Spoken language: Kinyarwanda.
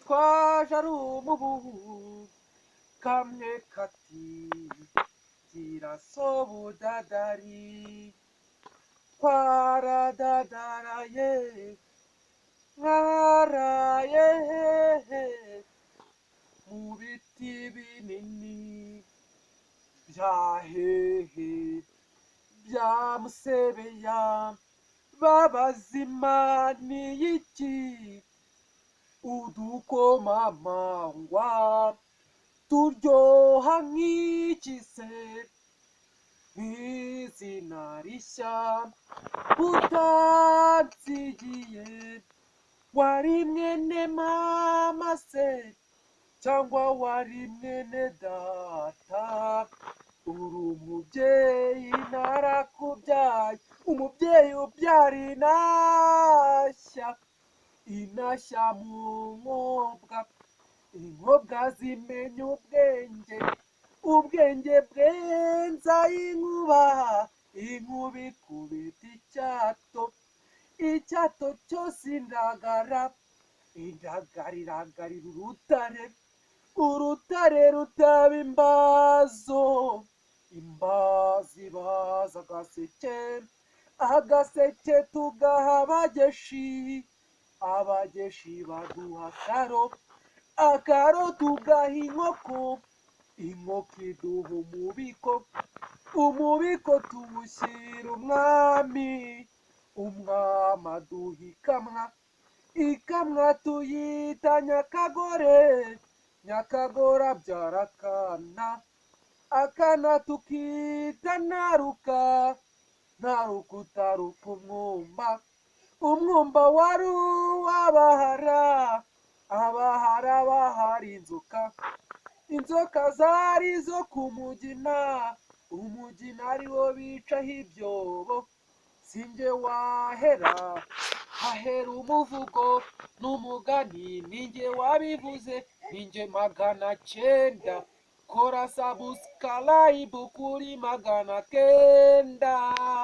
twaje ari umubugu kamwe kati zirasobudadari twaradadaraye mwaraye mu biti binini byahehe bya Musebeya babazimani y'iki udukomamangwa turyoha nk'ikise nk'izina rishya utansigiye wari mwene mama se cyangwa wari mwene data uri umubyeyi narakubyaye umubyeyi ubyara inashya mu nkobwa inkobwa zimenya ubwenge bwenza inkuba ikubita icyato cyose indagara iragarira urutare rutaba imbazi baza agaseke tugaha abageshi baduha akaro tugaha inkoko iduha umubiko tuwushyira umwami aduha ikamwa tuyita nyakagore abyara akana tukita ntaruka utaruka umwumba wari uw'abahara bahari inzoka zari zo ku mugina ari wo bicaho ibyobo sinjye hahera umuvugo n'umugani ninjye wabivuze ninjye 900 kora subscribe kuri 900.